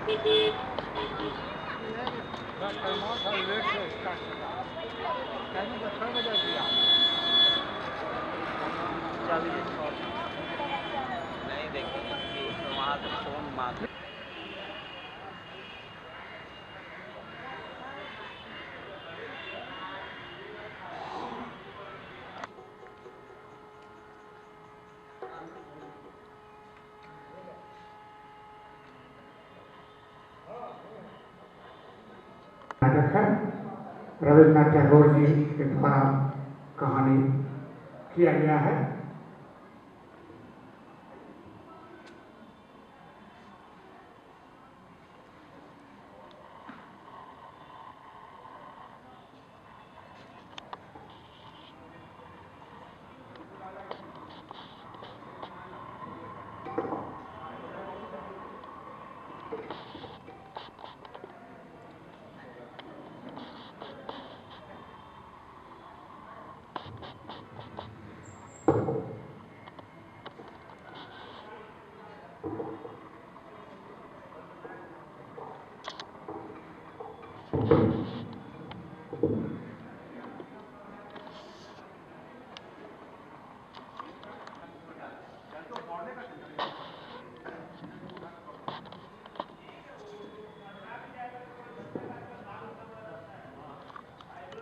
नहीं देखेंगे तो वहाँ से फोन मांग। नाटक है रविन्द्रनाथ टैगोर जी के द्वारा कहानी किया गया है।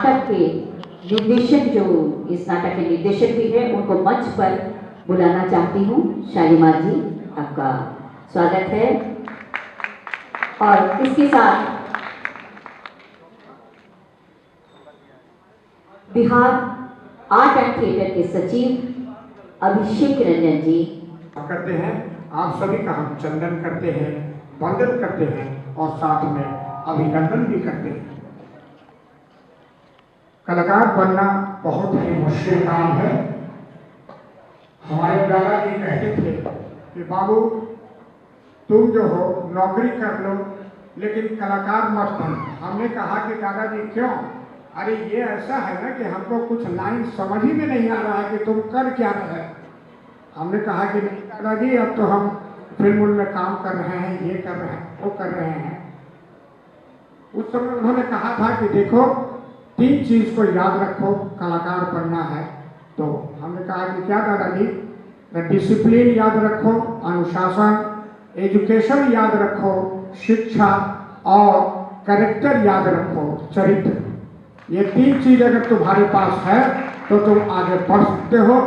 नाटक के निर्देशक जो इस नाटक के निर्देशक भी है उनको मंच पर बुलाना चाहती हूँ। शालिमा जी, आपका स्वागत है। और इसके साथ बिहार आर्ट एंड थिएटर के सचिव अभिषेक रंजन जी करते हैं। आप सभी का हम चंदन करते हैं, वंदन करते हैं और साथ में अभिनंदन भी करते हैं। कलाकार बनना बहुत ही मुश्किल काम है। हमारे दादाजी कहते थे कि बाबू तुम जो हो नौकरी कर लो लेकिन कलाकार मत बनो। हमने कहा कि दादाजी क्यों? अरे ये ऐसा है ना कि हमको कुछ लाइन समझ ही में नहीं आ रहा है कि तुम कर क्या रहे। हमने कहा कि नहीं दादाजी, अब तो हम फिल्म में काम कर रहे हैं, ये कर रहे हैं, वो कर रहे हैं। उस समय उन्होंने कहा था कि देखो 3 चीज को याद रखो कलाकार बनना है। तो हमने कहा कि क्या दादाजी? डिसिप्लिन याद रखो, अनुशासन, एजुकेशन याद रखो, शिक्षा और कैरेक्टर याद रखो, चरित्र। ये 3 चीज अगर तुम्हारे पास है तो तुम आगे बढ़ सकते हो।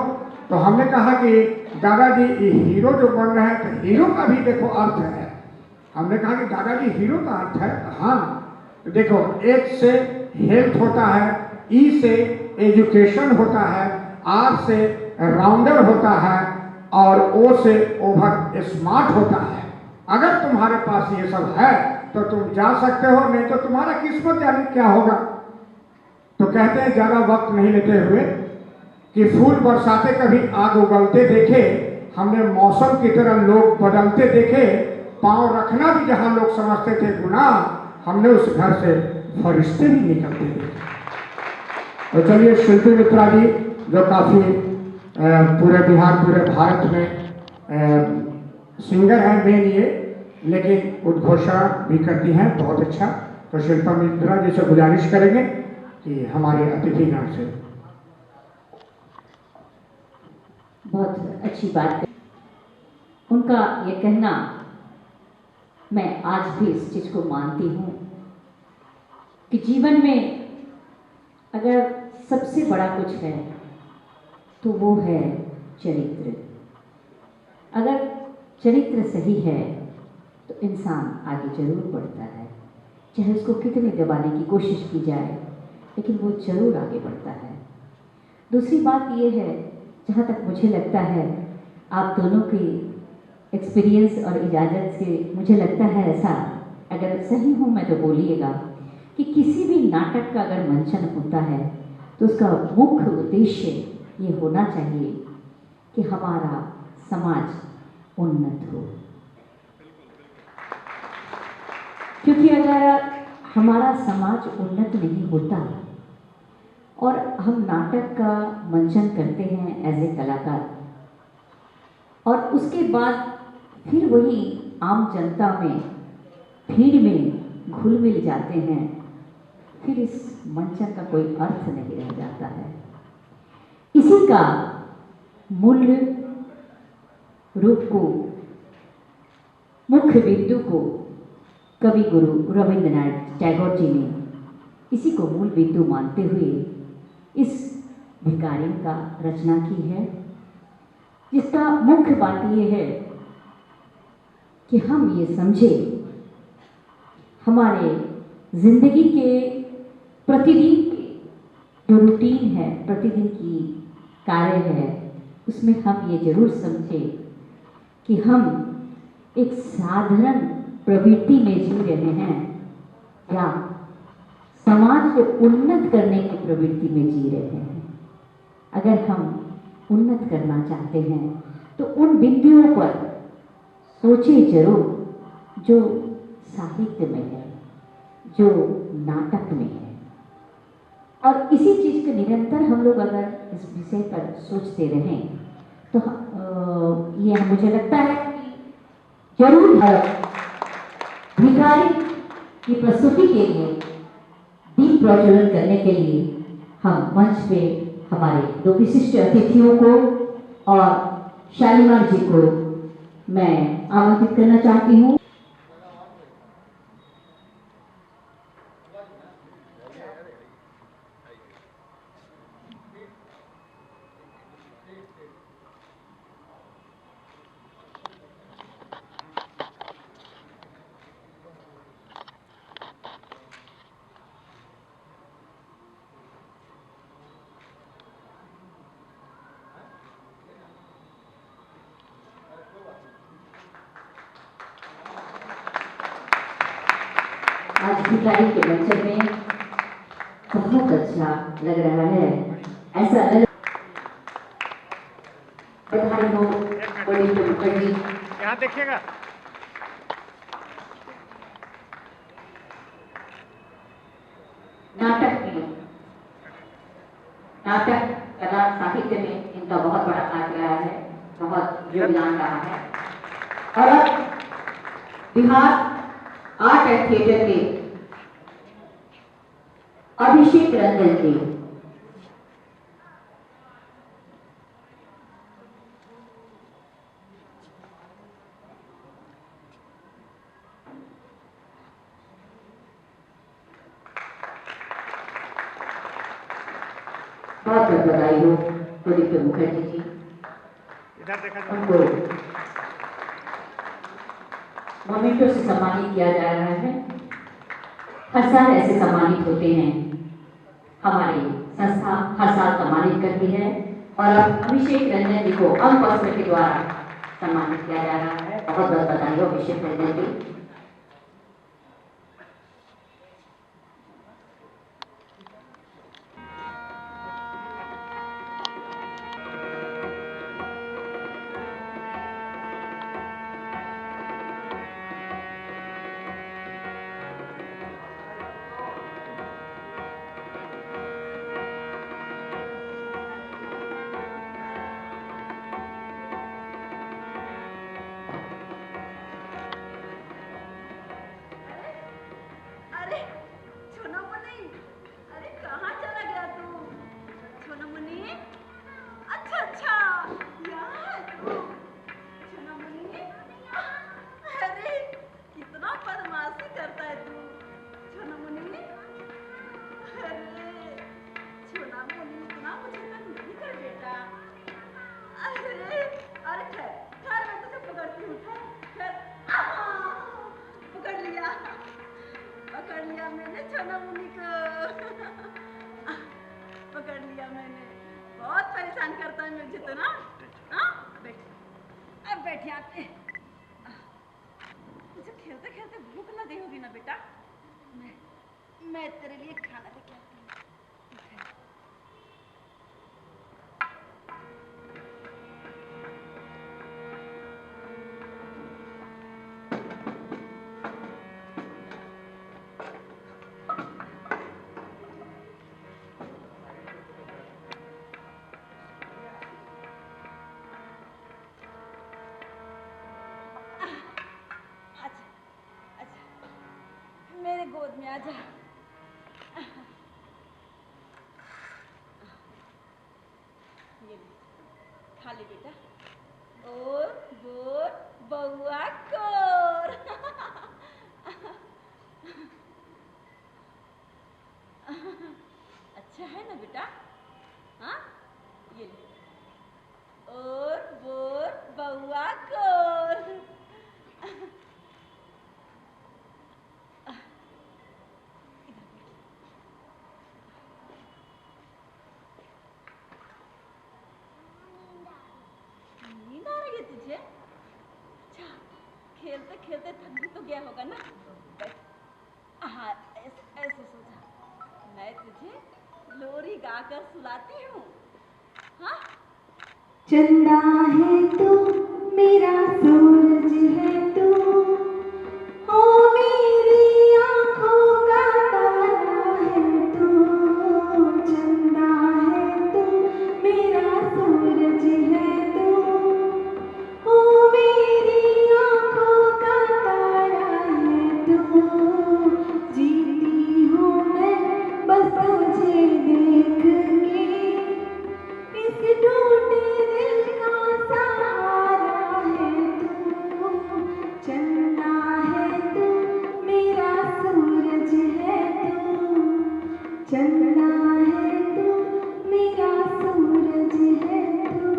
तो हमने कहा कि दादाजी ये हीरो जो बन रहे हैं तो हीरो का भी देखो अर्थ है। हमने कहा कि दादाजी हीरो का अर्थ है। हाँ देखो, H से हेल्थ होता है, E से एजुकेशन होता है, R से राउंडर होता है और O से ओवर स्मार्ट होता है। अगर तुम्हारे पास ये सब है तो तुम जा सकते हो, नहीं तो तुम्हारा किस्मत जाने क्या होगा। तो कहते हैं ज्यादा वक्त नहीं लेते हुए कि फूल बरसाते कभी आग उगलते देखे, हमने मौसम की तरह लोग बदलते देखे, पांव रखना भी जहां लोग समझते थे गुनाह, हमने उस घर से फरिश्ते भी निकलते देखे। तो चलिए शिल्पी मित्रा जी जो काफी पूरे बिहार पूरे भारत में सिंगर हैं मेन ये, लेकिन उद्घोषणा भी करती हैं बहुत अच्छा। तो शिल्पा मित्रा जी से गुजारिश करेंगे कि हमारे अतिथिगण से। बहुत अच्छी बात है उनका ये कहना। मैं आज भी इस चीज को मानती हूँ कि जीवन में अगर सबसे बड़ा कुछ है तो वो है चरित्र। अगर चरित्र सही है तो इंसान आगे जरूर बढ़ता है, चाहे उसको कितने दबाने की कोशिश की जाए, लेकिन वो जरूर आगे बढ़ता है। दूसरी बात ये है, जहाँ तक मुझे लगता है आप दोनों की एक्सपीरियंस और इजाज़त से मुझे लगता है ऐसा, अगर सही हूँ मैं तो बोलिएगा, कि किसी भी नाटक का अगर मंचन होता है तो उसका मुख्य उद्देश्य ये होना चाहिए कि हमारा समाज उन्नत हो। क्योंकि अगर हमारा समाज उन्नत नहीं होता और हम नाटक का मंचन करते हैं एज ए कलाकार, और उसके बाद फिर वही आम जनता में भीड़ में घुल मिल जाते हैं, फिर इस मंचन का कोई अर्थ नहीं रह जाता है। इसी का मूल्य रूप को, मुख्य बिंदु को कवि गुरु रविंद्रनाथ टैगोर जी ने इसी को मूल बिंदु मानते हुए इस भिखारी का रचना की है, जिसका मुख्य बात यह है कि हम ये समझे हमारे जिंदगी के प्रतिदिन के जो रूटीन है, प्रतिदिन की कार्य है, उसमें हम ये जरूर समझे कि हम एक साधारण प्रवृत्ति में जी रहे हैं या समाज को उन्नत करने की प्रवृत्ति में जी रहे हैं। अगर हम उन्नत करना चाहते हैं तो उन बिंदुओं पर सोचे जरूर जो साहित्य में है, जो नाटक में है। और इसी चीज के निरंतर हम लोग अगर इस विषय पर सोचते रहें तो ये मुझे लगता है कि जरूर भिखारी की प्रस्तुति के लिए दीप प्रज्वलन करने के लिए हम मंच पे हमारे दो विशिष्ट अतिथियों को और शालीमार जी को मैं आमंत्रित करना चाहती हूँ। आज भिखारी के मंचन में बहुत अच्छा लग रहा है, ऐसा लग बधाई हो पंडित मुखर्जी। यहाँ देखिएगा। नाटक कला साहित्य में इनका बहुत बड़ा हाथ रहा है, बहुत योगदान रहा है। और अब बिहार आर्ट एंड थिएटर के अभिषेक रंजन जी बहुत बहुत बधाई हो पंडित मुखर्जी जी। इधर देखा उनको मोमेंटो से सम्मानित किया जा रहा है। हर साल ऐसे सम्मानित होते हैं, हमारी संस्था हर साल सम्मानित करती है और अब अभिषेक रंजन जी को अंग के द्वारा सम्मानित किया जा रहा है। बहुत बहुत बधाई हो अभिषेक रंजन जी। मैं तेरे लिए खाना लेके आती हूँ। अच्छा अच्छा गोद में आ जा। ये ले, खा ले बेटा। और बोर बउआ कोर। अच्छा है ना बेटा? हाँ, ये ले। और बोर बउआ कोर। नींद आ रही है तुझे? अच्छा, खेलते खेलते थक भी तो गया होगा ना? बैठ। हाँ, ऐसे सो जा। मैं तुझे लोरी गाकर सुलाती हूँ। हाँ? चंदा है तू, मेरा सूरज है तू, ओ मेरी आँखों का तारा है तू। चंदा है तू, मेरा सूरज है तू, ओ मेरी आँखों का तारा है तू। जीती हूँ मैं बस तुझे देख के, इस टूटे दिल का सहारा है तू। चंदा है तू, मेरा सूरज है तू। चंदा है तू, मेरा सूरज है तू।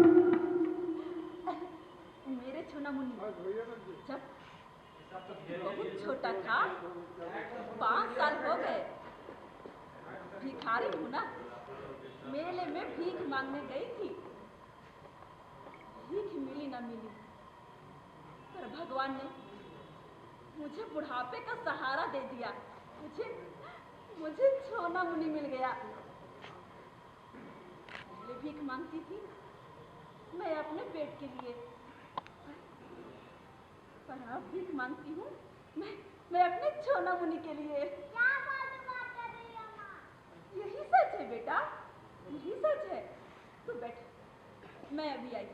मेरे छोना मुन्नी, जब बहुत छोटा था, 5 साल हो गए, भिखारी हूँ ना, मेले में भीख मांगने गई थी। भीख मिली ना मिली, पर भगवान ने मुझे बुढ़ापे का सहारा दे दिया। मुझे छोना मुन्नी मिल गया। पहले भीख मांगती थी मैं अपने पेट के लिए, पर अब भीख मांगती हूँ मैं अपने छोना मुन्नी के लिए। क्या बात कर रही है माँ? यही सच है बेटा, यही सच है। तू बैठ, मैं अभी आई।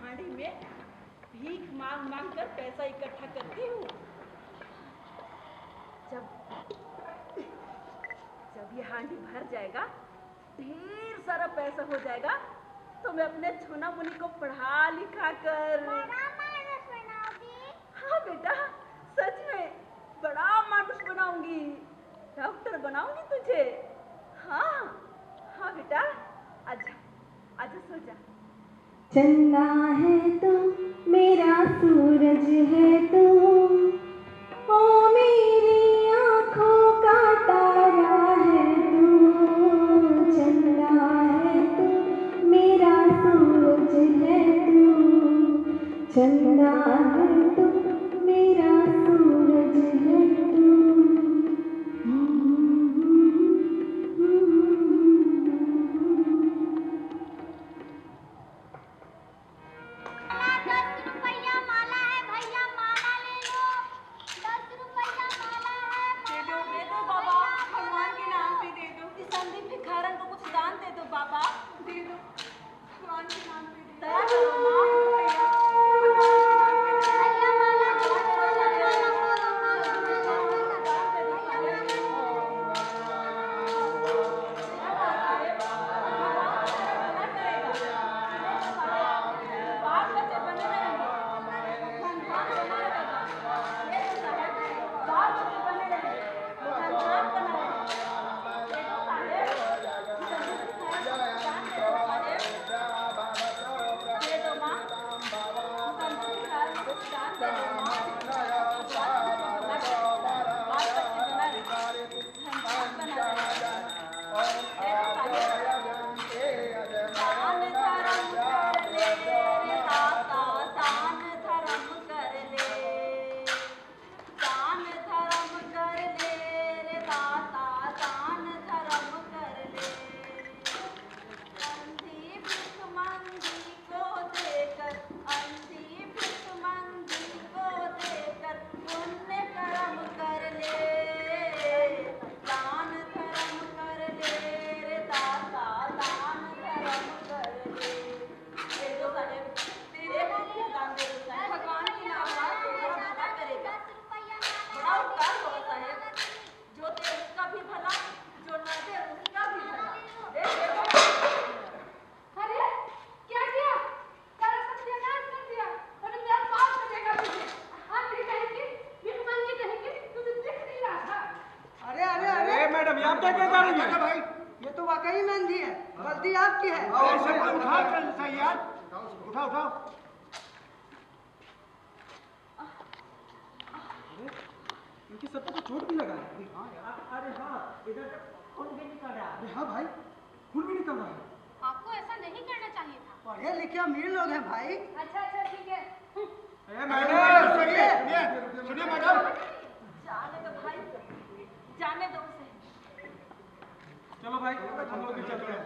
हांडी में भीख मांग मांग कर पैसा इकट्ठा करती हूँ। जब ये हांडी भर जाएगा, ढेर सारा पैसा हो जाएगा, तो मैं अपने छोना मुनी को पढ़ा लिखा कर बड़ा मानुष बनाओगी? हाँ बेटा, सच में बड़ा मानुष बनाऊंगी, डॉक्टर बनाऊंगी तुझे। हाँ हाँ बेटा, आजा आजा, सो जा। चंदा है तू, मेरा सूरज है तू, ओ मेरी आँखों का तारा है तू। चंदा है तू, मेरा सूरज है तू। चंदा है तू, मेरा सूरज है तू। माला 10 रुपया माला है, हत्या क्यों करेंगे? भाई ये तो वाकई में अंधी है, गलती आपकी है। ऐसे को उठाओ, चल सही यार, उठाओ उठाओ। इनकी सर पे तो चोट भी लगा है। अरे हाँ, इधर खून भी निकल रहा है। अरे हाँ भाई, खून भी निकल रहा है। आपको ऐसा नहीं करना चाहिए था। पढ़े लिखे अमीर लोग हैं भाई। अच्छा ठीक है। मैडम सुनिए, सुनिए मैडम। जाने दो भाई, जाने दो उसे। चलो भाई, हम लोग भी चलते हैं।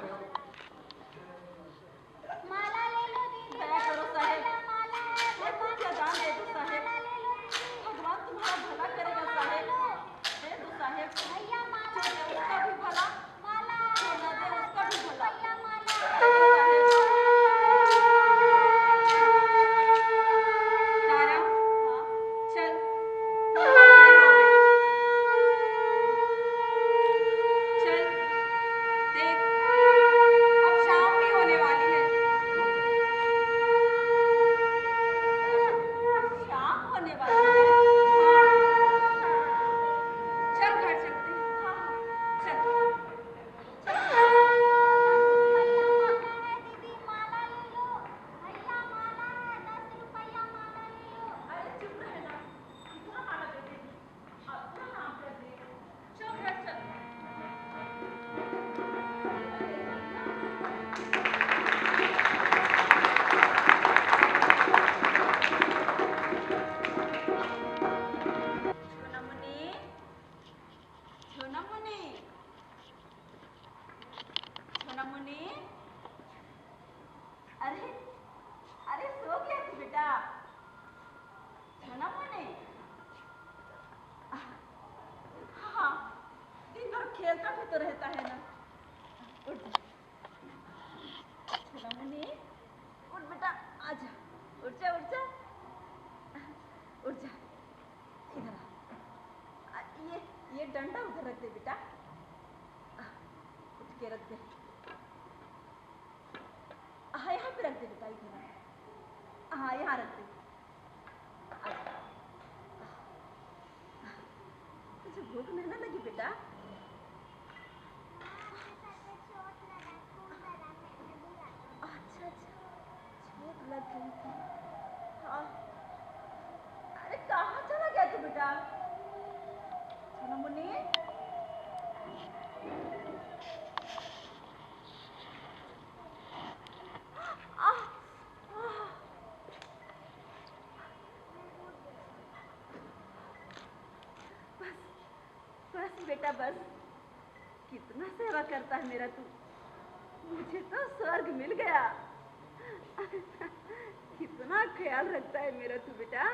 माला ले लो दीदी। दया करो साहेब, माला ये कुछ दान दे दो साहेब। ले लो दीदी। भगवान तुम्हारा भला करेगा साहेब। दे दो साहेब। भैया माला जो दे उसका भी भला, माला जो न दे उसका भी भला। भैया माला दे दो साहेब। तारा, हाँ, चल। बहुत देर हो गई। चल, देख, अब शाम भी होने वाली है। शाम होने वाली है? हाँ। चल घर चलते हैं। हाँ, चल। भैया माला है दीदी, माला ले लो। भैया माला है, 10 रुपया माला ले लो। अरे चुप रहना, कितना माला दे देगी? अपना नाम कर दे। चल घर चल। सोनामुनी, सोनामुनी, सोनामुनी, अरे अरे सो गया थी बेटा? सोनामुनी, हाँ, दिन भर खेलता भी तो रहता है ना। उठ जा। सोनामुनी, उठ बेटा, आजा, उठ जा, उठ जा, उठ जा, इधर आ। ये डंडा उधर रख दे बेटा, उठ के रख दे। हाँ यहाँ पे रख दे बेटा, इधर। हाँ यहाँ रख दे। आजा। तुझे भूख नहीं ना लगी बेटा? अच्छा, चोट लग गई थी। हाँ, अरे कहाँ चला गया तू बेटा? सोनामुनी, आह, आह। बस बेटा बस, कितना सेवा करता है मेरा तू। मुझे तो स्वर्ग मिल गया। कितना ख्याल रखता है मेरा तू बेटा।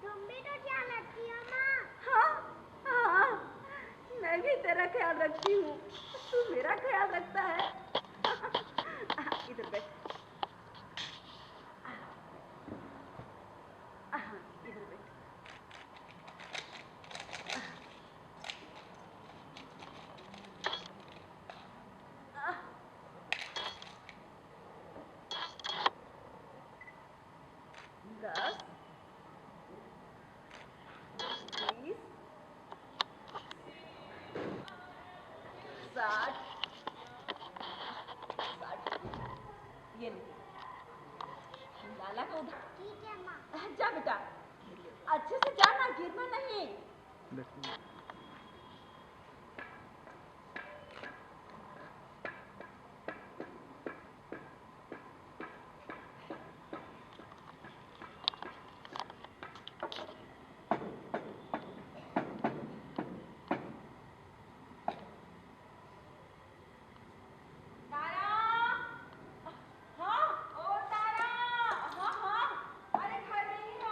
तुम भी तो ध्यान रखती हो माँ। हाँ हाँ, मैं भी तेरा ख्याल रखती हूँ, तू मेरा ख्याल रखता है। इधर बैठ। हाँ, इधर बैठ। दस, 20, 60, 60। ये नहीं, लाला का उधर। ठीक है माँ। जा बेटा, अच्छे से जाना, गिरना नहीं। तारा, हाँ, ओ तारा, हाँ हाँ, अरे घर में ही हो?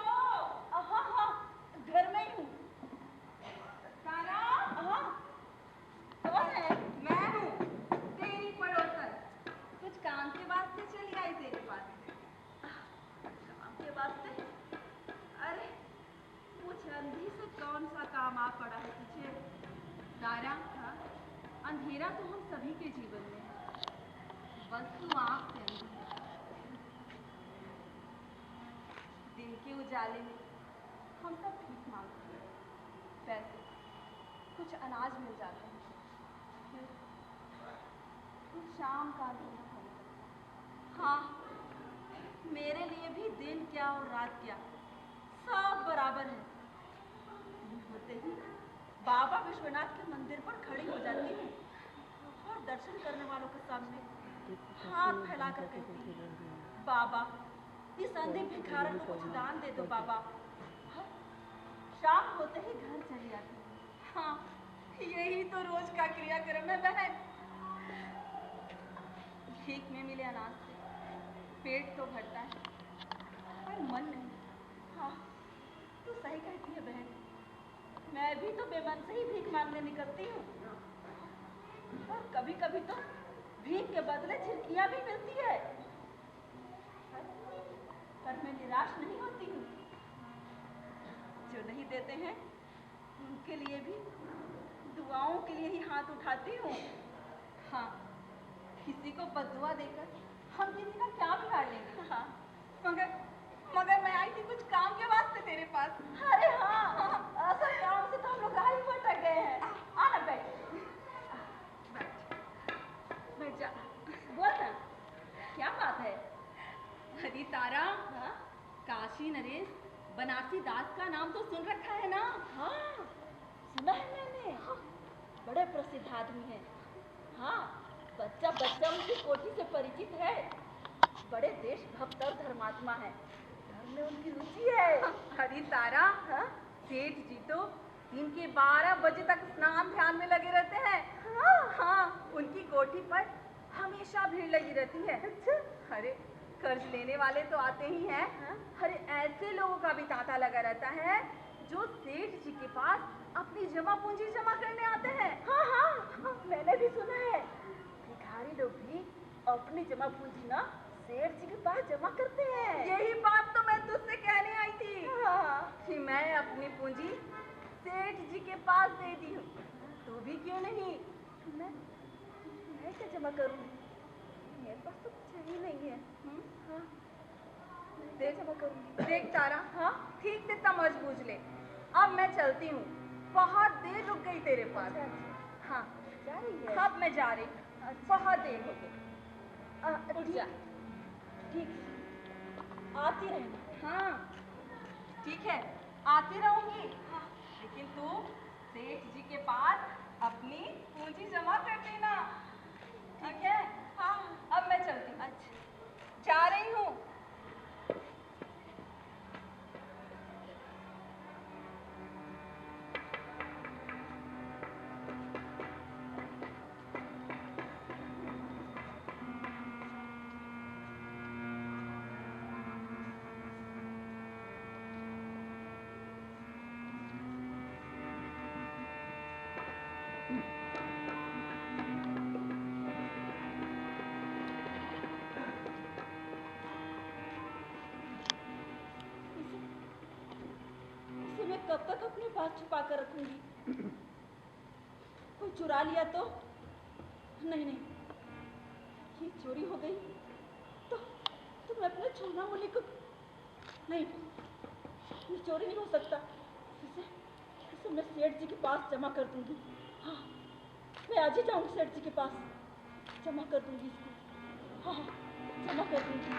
हाँ हाँ, घर में ही हूँ। तारा, हाँ, कौन है? मैं हूँ, तेरी पड़ोसन। कुछ काम के वास्ते चली आई तेरे पास। काम के वास्ते? अरे मुझे अंधी से कौन सा काम आ पड़ा है तुझे? तारा, हाँ? अंधेरा तो हम सभी के जीवन में है, बस तू आँख से अंधी है। दिन के उजाले में हम सब भीख मांगते हैं, पैसे, कुछ अनाज मिल जाते हैं, फिर शाम का अंधेरा है। हाँ, मेरे लिए भी दिन क्या और रात क्या सब बराबर है। दिन होते ही बाबा विश्वनाथ के मंदिर पर खड़ी हो जाती हूँ और दर्शन करने वालों के सामने हाथ फैलाकर कहती हूँ, बाबा इस अंधे भिखारन को कुछ दान दे दो बाबा। हाँ, शाम होते ही घर चली आती हूँ। हाँ, यही तो रोज का क्रियाक्रम है बहन। भीख में मिले अनाज से पेट तो भरता है पर मन नहीं। हाँ, तू सही कहती है बहन, मैं भी तो बेमन से ही भीख मांगने निकलती हूँ और कभी कभी तो भीख के बदले झिड़कियाँ भी मिलती है, पर मैं निराश नहीं होती हूँ। जो नहीं देते हैं उनके लिए भी दुआओं के लिए ही हाथ उठाती हूँ। हाँ, किसी को बददुआ देकर हम किसी का क्या बिगाड़ लेंगे। हाँ, मगर मैं आई थी कुछ काम के वास्ते तेरे पास। अरे हाँ, असल काम से तो हम लोग गाड़ी भटक गए हैं। आना बैठ बैठ जा, बोल ना क्या बात है। अरे तारा, हाँ? काशी नरेश बनारसी दास का नाम तो सुन रखा है ना? हाँ, सुना है मैंने। बड़े प्रसिद्ध आदमी हैं। हाँ, बच्चा बच्चा उनकी कोठी से परिचित है। बड़े देशभक्त और धर्मात्मा है। धर्म में उनकी रुचि है। अरे तारा, हाँ? सेठ जी तो दिन के 12 बजे तक स्नान ध्यान में लगे रहते हैं। हाँ, उनकी कोठी पर हमेशा भीड़ लगी रहती है। अच्छा, अरे कर्ज लेने वाले तो आते ही हैं। हाँ? अरे ऐसे लोगों का भी तांता लगा रहता है जो सेठ जी के पास अपनी जमा पूंजी जमा करने आते हैं। हाँ हाँ, मैंने भी सुना है। भिखारी लोग भी अपनी जमा पूंजी ना सेठ जी के पास जमा करते हैं। यही बात तो मैं तुझसे कहने आई थी। हाँ। कि मैं अपनी पूंजी सेठ जी के पास दे दी हूँ, तू भी क्यों नहीं? मैं क्या जमा करूँगी? मेरे पास तो कुछ ही नहीं है। हाँ, मैं क्या जमा करूँगी? देख तारा, हाँ? ठीक से समझ बूझ ले। अब मैं चलती हूँ, बहुत देर रुक गई तेरे पास। अच्छा, हाँ, जा रही है? अब मैं जा रही हूँ। अच्छा। बहुत देर हो गई। उठ जा। ठीक है, आती रहना। हाँ, ठीक है, आती रहूंगी। हाँ, लेकिन तू सेठ जी के पास अपनी पूंजी जमा कर देना, ठीक है? हाँ, अब मैं चलती हूँ। अच्छा, जा रही हूँ। इसे मैं कब तक अपने पास छुपा कर रखूंगी? कोई चुरा लिया तो? नहीं नहीं, ये चोरी हो गई तो मैं अपने सोना मोली को नहीं, ये चोरी नहीं हो सकता। इसे मैं सेठ जी के पास जमा कर दूंगी। हाँ, मैं आज ही जाऊंगी सेठ जी के पास, जमा कर दूंगी इसको। हाँ हाँ, जमा कर दूंगी।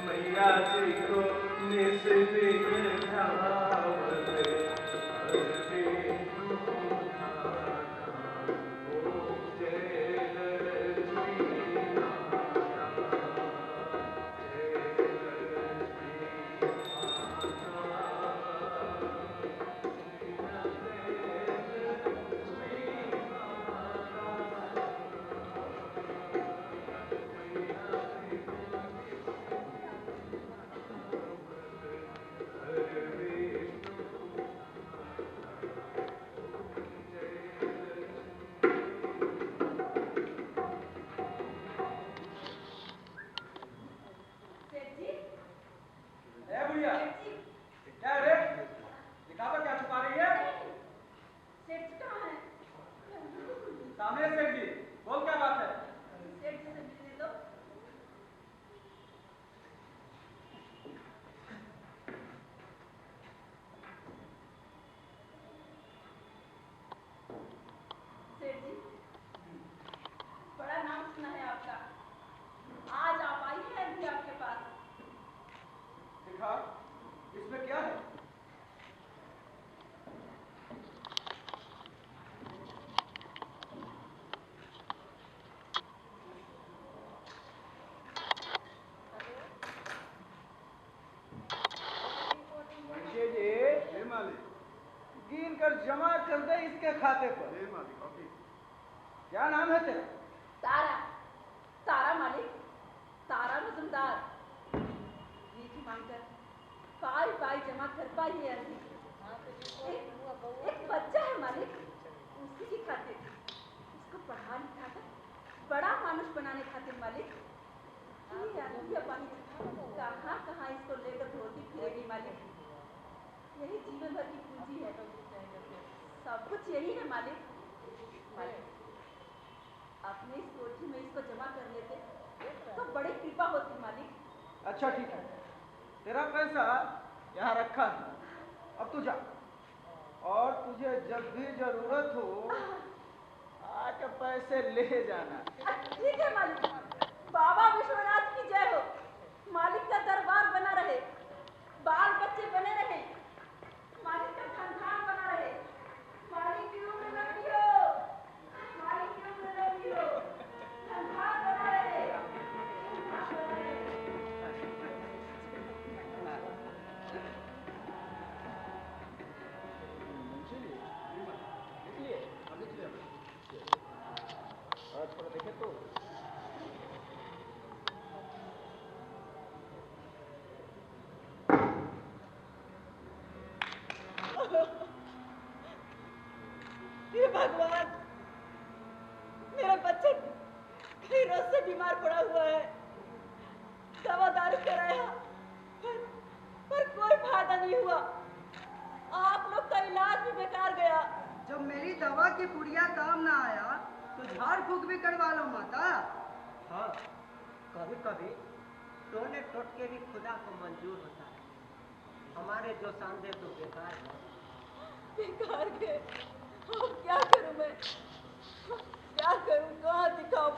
मैया जी को निस दिन ध्यावत इसमें क्या है? मुंशी जी मालिक, गिन कर जमा कर दे इसके खाते पर। मालिक ऑफिस। क्या नाम है तेरा? तारा, तारा मालिक, तारा मजुमदार। नीति मांगकर पाई पाई जमा कर पाई है अभी। एक बच्चा है मालिक, उसी की खातिर, उसको पढ़ा लिखा कर बड़ा मानुष बनाने खातिर मालिक। ये आंधी पानी कहाँ कहाँ इसको लेकर धोती फिरेगी मालिक। यही जीवन भर की पूंजी है, सब कुछ यही है मालिक। मालिक अपने इस कोठी में इसको जमा कर लेते तो बड़ी कृपा होती मालिक। अच्छा ठीक है, तेरा पैसा यहाँ रखा है, अब तू जा। और तुझे जब भी जरूरत हो आके पैसे ले जाना। ठीक है मालिक। बाबा विश्वनाथ की जय हो। मालिक का दरबार बना रहे, बाल बच्चे बने रहे, मालिक का खानदान बना रहे। मालिक की उम्र लंबी हो, मालिक की उम्र लंबी हो, खानदान बना रहे। और थोड़ा देखे तो हे भगवान, मेरा बच्चा कई रोज से बीमार पड़ा हुआ है। दवा दारू कराया पर कोई फायदा नहीं हुआ। आप लोग का इलाज भी बेकार गया। जब मेरी दवा की पुड़िया काम ना आया तो झाड़ फूक भी करवा लो माता। हाँ, कभी कभी टोने टोटके भी खुदा को मंजूर होता है। हमारे जो संदेह तो बेकार है। बेकार गए। अब क्या करूं मैं, क्या करूं, कहाँ दिखाऊं,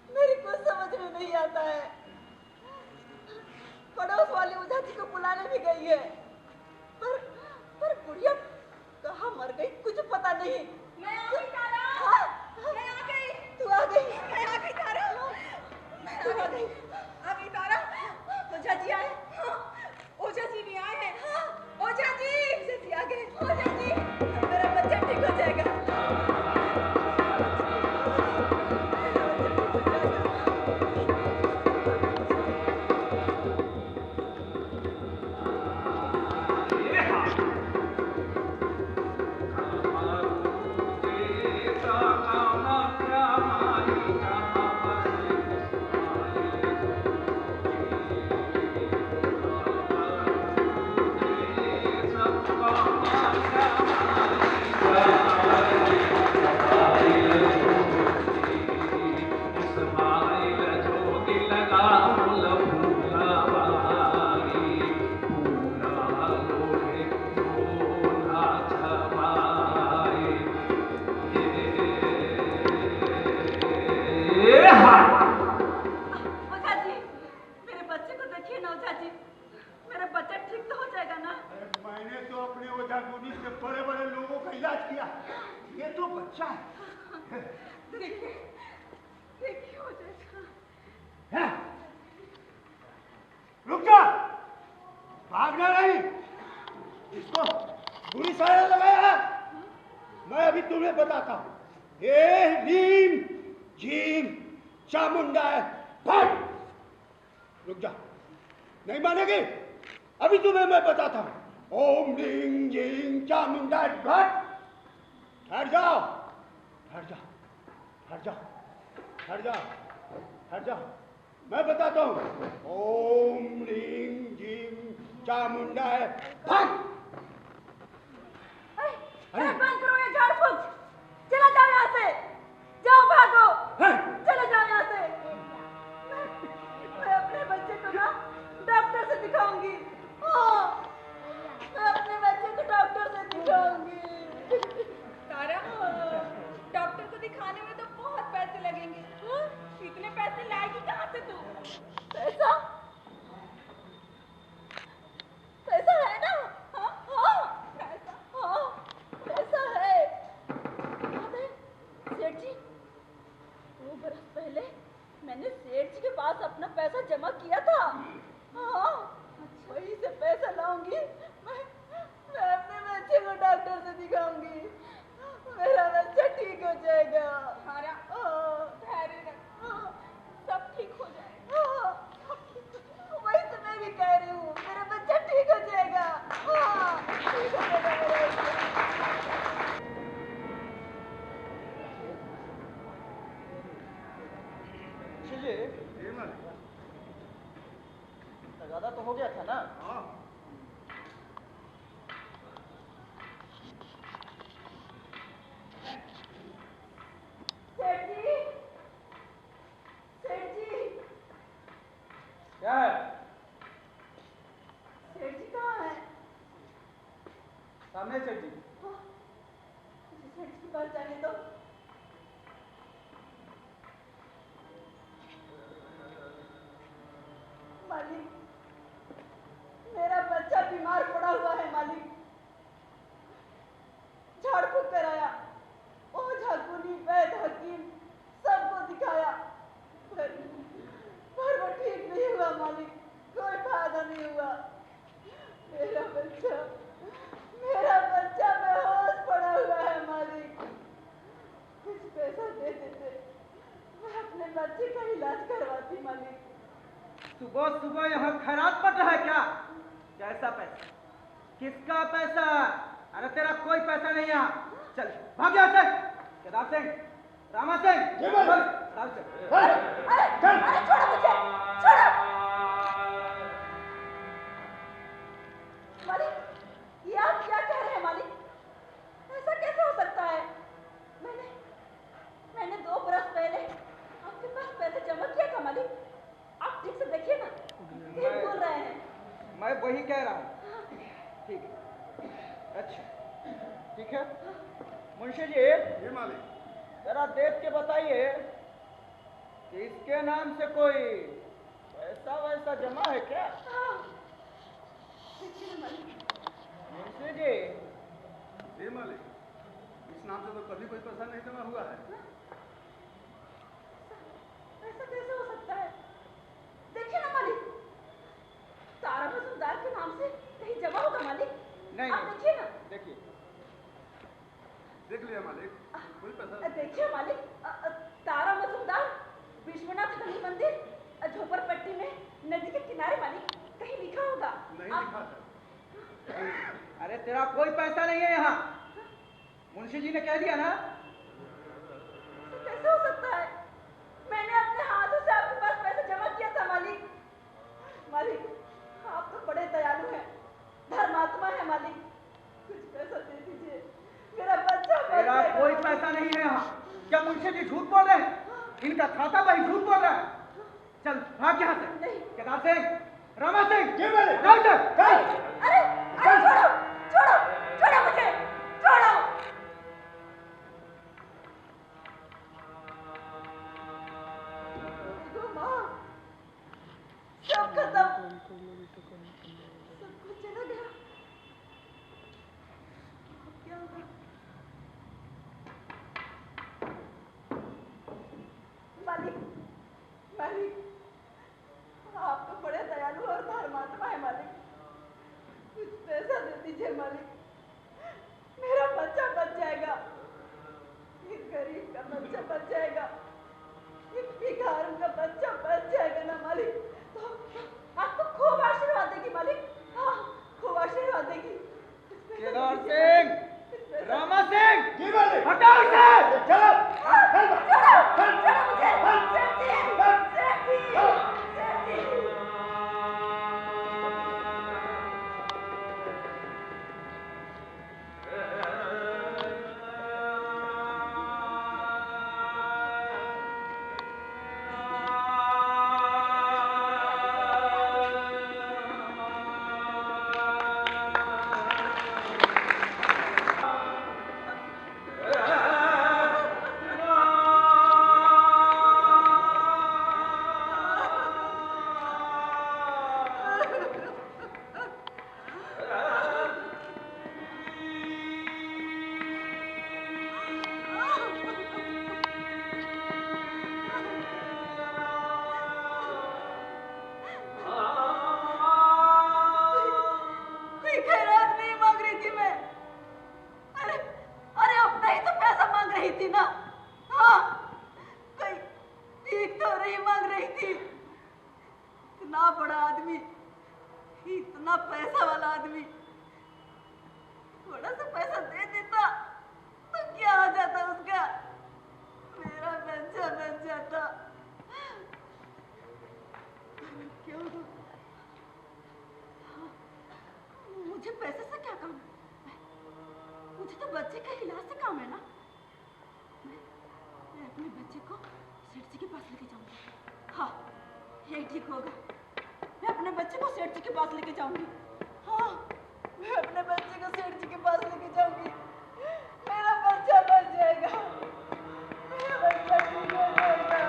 मेरी कुछ समझ में नहीं आता है। पड़ोस वाली ओझा जी को बुलाने भी गई है, पर बुढ़िया कहाँ मर गई कुछ पता नहीं। मैं आ गई तारा। हाँ? मैं आ गई। तू आ गई? मैं आ गई तारा। तू आ गई? आ गई तारा। ओझा जी आए? ओझा जी भी आए हैं। ओझा जी। ओझा जी आ गए। ओझा जी। मेरा बच्चा ठीक हो जाएगा। ओझा जी, मेरे बच्चे को देखिए ना ओझा जी, मेरा बच्चा ठीक तो हो जाएगा ना? मैंने तो अपने ओझा गुनी से बड़े बड़े लोगों का इलाज किया, ये तो बच्चा है। देखिए, देखिए ओझा जी। हैं? रुक जा, भागना नहीं। इसको बुरी साया लगाया है। मैं अभी तुम्हें बताता हूँ। ये रीम जीम चामुंडा है, भाग। रुक जा, नहीं मानेगी? अभी तुम्हें मैं बताता हूँ। ओम रीम जीम चामुंडा, भाग। हट जाओ, हट जाओ, हट जाओ, हट जाओ, हट जाओ। मैं बताता हूँ। ओम रीम जीम चामुंडा है, भाग। अरे बंद करो ये झाड़ फूक, चला जाओ यहाँ से, जाओ भागो, चले जाओ यहाँ से। मैं अपने बच्चे को ना डॉक्टर से दिखाऊंगी। मैं अपने बच्चे को डॉक्टर से दिखाऊंगी। तारा, डॉक्टर को दिखाने में तो बहुत पैसे लगेंगे। इतने पैसे लाएगी कहाँ से तू? पैसा? पैसा? ज्यादा तो हो गया था ना? हाँ। सेठ जी, सेठ जी, क्या है? सेठ जी कहाँ है? सामने सेठ जी। मुझे सेठ जी के पास जाने दो। मालिक, मेरा बच्चा बीमार पड़ा हुआ है मालिक। झाड़ फूक कराया, ओझा गुनी वैद्य हकीम सबको दिखाया, पर वो ठीक नहीं हुआ मालिक, कोई फायदा नहीं हुआ। मेरा बच्चा बेहोश पड़ा हुआ है मालिक। कुछ पैसा दे देते, मैं अपने बच्चे का इलाज करवाती मालिक। सुबह सुबह यहाँ खैरात पड़ रहा है क्या? कैसा पैसा? किसका पैसा? अरे तेरा कोई पैसा नहीं यहाँ। चल भाग यहाँ से। केदार सिंह, रामा सिंह, साल से। अरे छोड़ो मुझे, छोड़ो। मालिक, ये आप क्या कह रहे हैं मालिक? ऐसा कैसे हो सकता है? मैंने 2 बरस पहले आपके पास पैसे जमा किया था मालिक। आप ठीक से देखिए ना, कहीं बोल रहे हैं। मैं वही कह रहा हूँ। ठीक है, अच्छा ठीक है। मुंशी जी, ये मालिक, जरा देख के बताइए कि इसके नाम से कोई पैसा वैसा जमा है क्या? हाँ, देखिए ना मालिक। मुंशी जी, ये मालिक, इस नाम से तो कभी कोई पैसा नहीं जमा हुआ है। ऐसा कैसे हो सकता है? देखिए ना मालिक, तारा मजूमदार के नाम से कहीं जमा होगा मालिक? नहीं आप नहीं, देखिए ना। देखिए। देख लिया मालिक, कोई पैसा देखिए मालिक, तारा मजूमदार, विश्वनाथ गणेश मंदिर, झोपड़पट्टी में नदी के किनारे मालिक, कहीं लिखा होगा। नहीं लिखा था। अरे तेरा कोई पैसा नहीं है यहाँ। मुंशी जी ने कह दिया ना। तो कैसे हो सकता है? मैंने अपने हाथों से आपके पास पैसे जमा किया था मालिक। मालिक, आप तो बड़े दयालु हैं, धर्मात्मा है मालिक। कुछ पैसा दे दीजिए, मेरा बच्चा बच तेरा जाएगा। कोई पैसा नहीं है यहाँ। क्या मुंशी जी झूठ बोल रहे हैं? इनका खाता भाई झूठ बोल रहा है। चल भाग यहाँ से। नहीं। केदार सिंह, रामा सिंह, ये मालिक, जाओ सर। अरे छोड़ो, छोड़ो, छोड़ो मुझे, छोड़ो। देखो माँ, सब खत्म, सब कुछ चला गया। अब क्या होगा? मालिक, मालिक, आप तो बड़े दयालु और धर्मात्मा है मालिक। कुछ पैसा दे दीजिए मालिक, मेरा बच्चा बच जाएगा। इस गरीब का बच्चा बच जाएगा, इस भिखारी का बच्चा बच जाएगा ना मालिक। तो आपको खूब आशीर्वाद देगी मालिक। हाँ, खूब आशीर्वाद देगी। कुछ पैसा दे केदार दीजिए सिंह, मालिक, कुछ पैसा- रामा सिंह, ये मालिक, हटाओ इसे। चलो, छोड़ो, छोड़ो मुझे, सेठ जी, सेठ जी, सेठ जी। कोई खैरात नहीं मांग रही थी मैं। अरे अरे अपना ही तो पैसा मांग रही थी ना। हाँ, कोई भीख तो नहीं मांग रही थी। इतना बड़ा आदमी, इतना पैसा वाला आदमी, थोड़ा सा पैसा दे देता तो क्या हो जाता उसका? मेरा बच्चा बच जाता। क्यों? मुझे पैसे से क्या काम है? मुझे तो बच्चे के इलाज से काम है ना। मैं अपने बच्चे को सेठ जी के पास लेके जाऊंगी। हाँ, ये ठीक होगा। मैं अपने बच्चे को सेठ जी के पास लेके जाऊंगी। हाँ, मैं अपने बच्चे को सेठ जी के पास लेके जाऊंगी। मेरा बच्चा बच जाएगा। मेरा बच्चा ठीक हो जाएगा।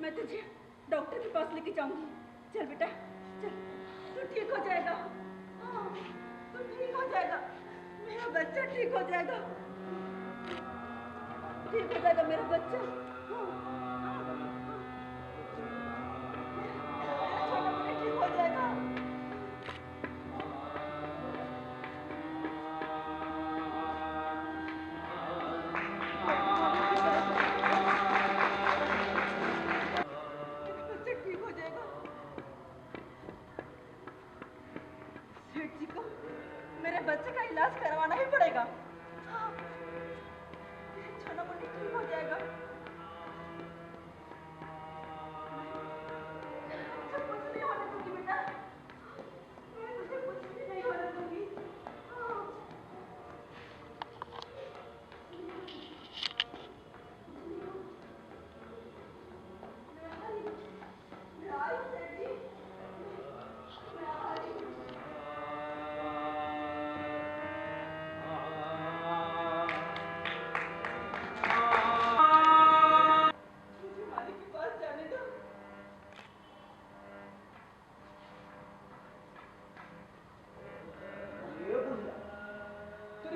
मैं तुझे डॉक्टर के पास लेके जाऊंगी। चल बेटा, चल, तू ठीक हो जाएगा। हाँ, तू ठीक हो जाएगा। मेरा बच्चा ठीक हो जाएगा। ठीक हो जाएगा मेरा बच्चा। हाँ, हाँ, हाँ। मेरा छोटा मुन्नी ठीक हो जाएगा। मेरे बच्चे का इलाज करवाना ही पड़ेगा। हाँ, छोटा मुन्नी ठीक हो जाएगा। मुझे कुछ नहीं होने दूंगी बेटा। मैं तुझे कुछ भी नहीं होने दूंगी। हाँ। मैं आई सेठ जी। मैं आई।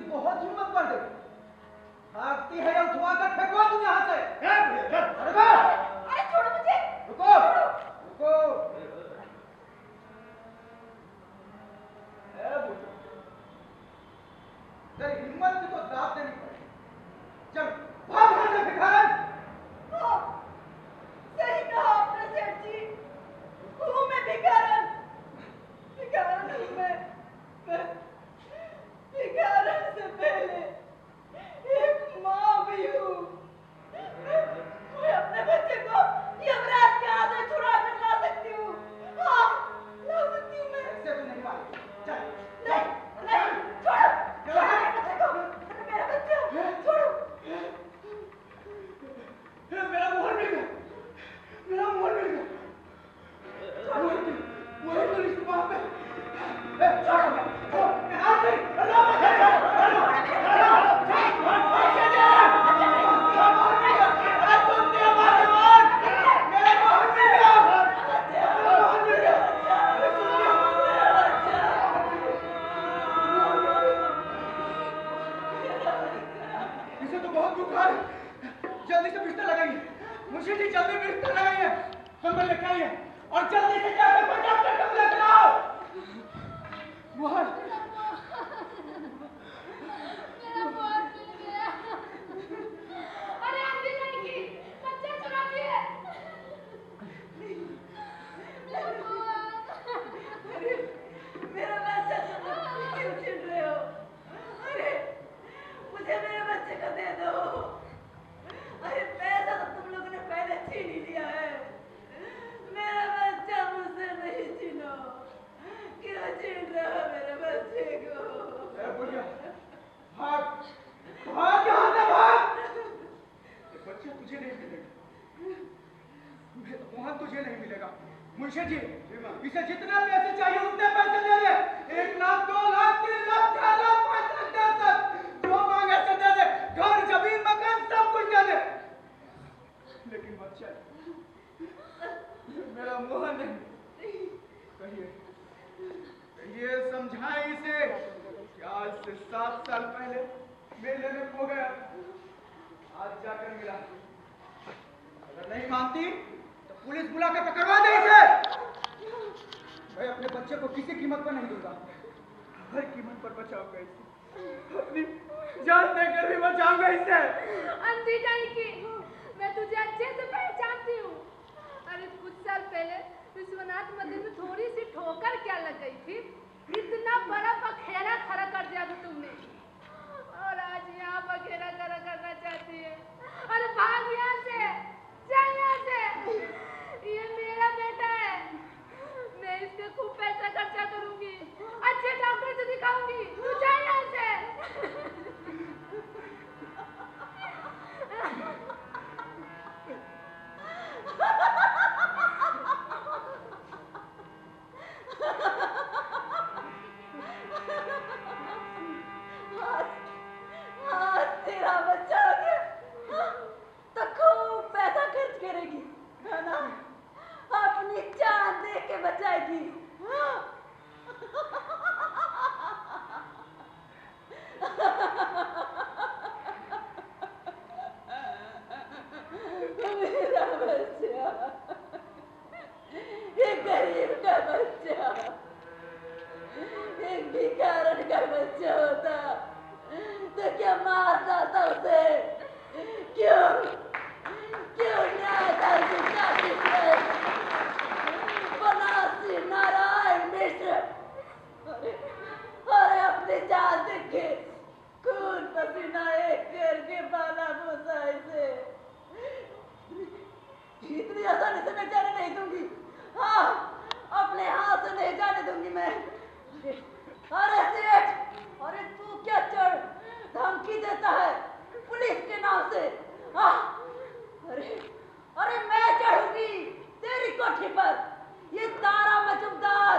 बहुत हिम्मत बढ़ गई। भागती है या उठवा कर फेंकवा तुम यहाँ से। अरे छोड़ो मुझे। रुको, रुको। तेरी हिम्मत की तो दाद देनी पड़ेगी। चल भाग यहाँ से भिखारन। हाँ, सही कहा आपने सेठ जी। हूँ मैं भिखारन। भिखारन हूँ मैं। भिखारन से पहले एक माँ भी हूँ। मैं अपने बच्चे को यमराज के हाथ से छुड़ा कर ला सकती हूँ। हाँ, ला सकती हूँ मैं। ऐसे तो नहीं मारेगी। चल, नहीं, नहीं, छोड़ो। छोड़ो मेरे बच्चे को। मेरा बच्चा, छोड़ो। मेरा मोहन मिल गया। मेरा मोहन मिल गया। मोहन को रिश्ते वहाँ पे। इसे तो बहुत बुखार है। जल्दी से बिस्तर लगाइए। मुझे जी जल्दी बिस्तर लगाइए। कंबल लेके आइए और जल्दी से जाकर कोई डॉक्टर को लेकर आओ। मोहन, मेरा मोहन मिल गया। अरे आंधी लड़की, बच्चा चुरा दिए। मेरा मोहन। मेरा बच्चा क्यों छीन रहे हो? अरे मुझे मेरे बच्चे को दे दो। अरे पैसा तो तुम लोगों ने पहले छीन ही लिया है। मेरा बच्चा मुझसे नहीं छीनो। क्यों छीन रहे हो मेरे बच्चे को? बुढ़िया, भाग, भाग यहाँ से भाग। बच्चा तुझे नहीं मिलेगा। मोहन तुझे नहीं मिलेगा। मुंशी जी, इसे जितने पैसे चाहिए उतने पैसे दे दे। 1 लाख, 2 लाख, 3 लाख, 4 लाख, 5 लाख, 10 लाख, जो मांगे से दे दे। घर, जमीन, मकान सब कुछ दे दे। लेकिन बच्चा मेरा मोहन नहीं। कहिए, कहिए, समझाए इसे कि आज से 7 साल पहले मेले में खो गया, आज जाकर मिला। बुला के पकड़वा दे इसे। मैं अपने बच्चे को किसी कीमत पर नहीं दूंगा, हर कीमत पर बचाऊंगा इसे, अपनी जान देकर भी बचाऊंगा इसे। अंधी जानी की मैं तुझे अच्छे से पहचानती हूँ। अरे कुछ साल पहले विश्वनाथ मंदिर में थोड़ी सी ठोकर क्या लग गई थी, इतना बड़ा बखेरा खड़ा कर दिया था तुमने, और आज यहाँ बखेरा खड़ा करना चाहती है। अरे भाग यहाँ से, चल यहाँ से, ये मेरा बेटा है, मैं इसके खूब पैसा खर्चा करूंगी, अच्छे डॉक्टर से दिखाऊंगी, तू जा यहाँ से। तेरा बच्चा आ गया तो खूब पैसा खर्च करेगी, है ना? अपनी जान दे के बचाएगी। मेरा बच्चा, एक गरीब का बच्चा, एक भिखारन का बच्चा होता तो क्या मार डालता उसे? क्यों क्यों न्याय बनासी नारायण मिश्र, अरे अपनी जान देखे खून पसीना एक करके पाला पोसा इसे, इतनी आसानी से मैं जाने नहीं दूंगी। हाँ, अपने हाथ से नहीं जाने दूंगी मैं। अरे सेठ, अरे तू क्या चढ़ धमकी देता है पुलिस के नाम से? अरे अरे मैं चढ़ूंगी तेरी कोठी पर, ये तारा मजूमदार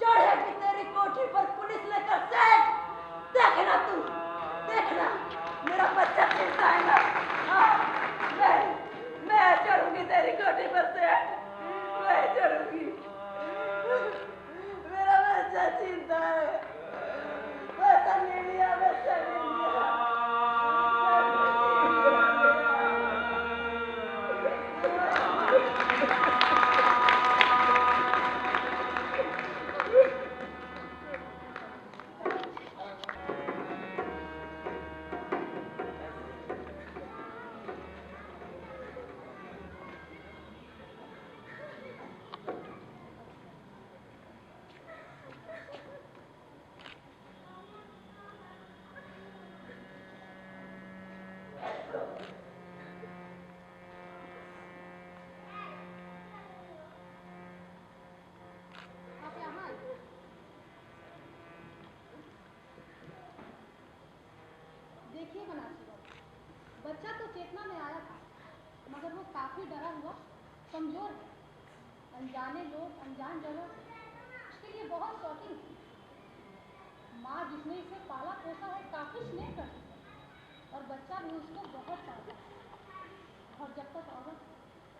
चढ़ेगी तेरी कोठी पर पुलिस लेकर। सेठ, देखना तू, देखना मेरा बच्चा छीन जाएगा। मैं चढ़ूंगी तेरी कोठी पर सेठ, मैं चढ़ूंगी। मेरा बच्चा चिंता है, बच्चा ले लिया, बच्चा ले लिया। देखिए बनारसी बाबू, बच्चा तो चेतना में आया था, मगर वो काफी डरा हुआ, कमजोर है। अनजाने लोग, अनजान जगह उसके लिए बहुत शौकीन थी। माँ जिसने इसे पाला पोसा है काफी स्नेह करती है, और बच्चा भी उसको बहुत चाहता है। और जब तक औरत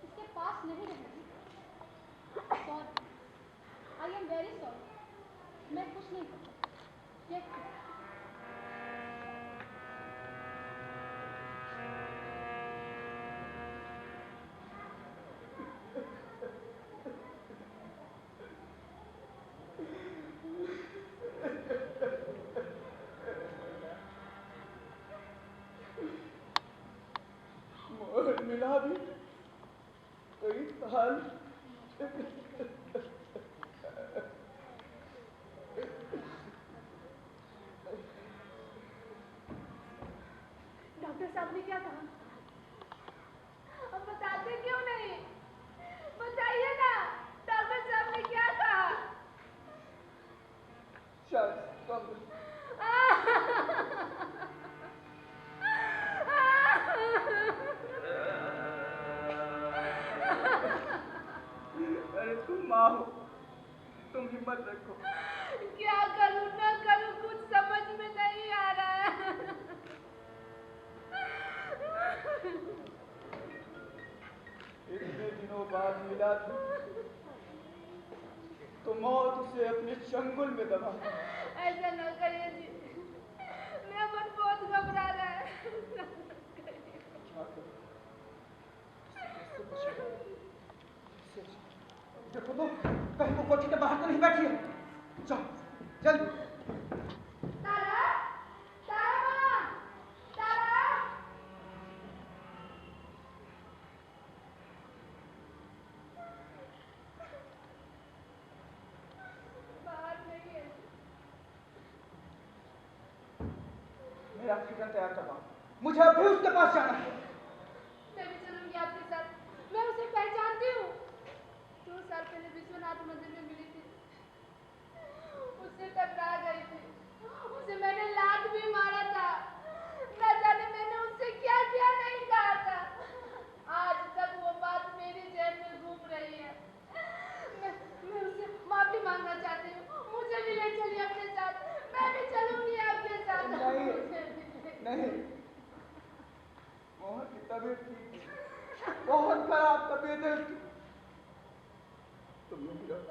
इसके पास नहीं रहेगी, sorry, I am very sorry, मैं कुछ नहीं कर सकती। मिला भी कई साल। डॉक्टर साहब ने क्या कहा? अब बताते क्यों नहीं? बताइए ना, डॉक्टर साहब ने क्या कहा? शायद कम। अरे तुम माँ हो, तुम हिम्मत रखो। क्या करूं ना करूं, कुछ समझ में नहीं आ रहा है। इतने दिनों बाद मिला था तो मौत उसे अपने चंगुल में दबा। ऐसा न करिए जी, मेरा मन बहुत घबरा रहा है। क्या करूं? देखो तो कहीं वो कोठी के बाहर तो नहीं बैठी है। चल जल्दी। तारा, तारा माँ, तारा। बाहर नहीं है। मेरा फिक्र तैयार करवा, मुझे अभी उसके पास जाना है। मैं भी चलूंगी आपके साथ, मैं उसे पहचानती हूँ। 2 साल पहले विश्वनाथ मंदिर में मिली थी, उससे टकरा गई थी, उसे मैंने लात भी मारा था। न जाने मैंने उससे क्या क्या नहीं कहा था। आज तक वो बात मेरी जेब में घूम रही है। मैं उससे माफी मांगना चाहती हूँ, मुझे भी ले चलिए अपने साथ, मैं भी चलूंगी आपके साथ। नहीं, मोहन की तबीयत ठीक है, बहुत खराब तबीयत है उसकी। तुम नहीं रहो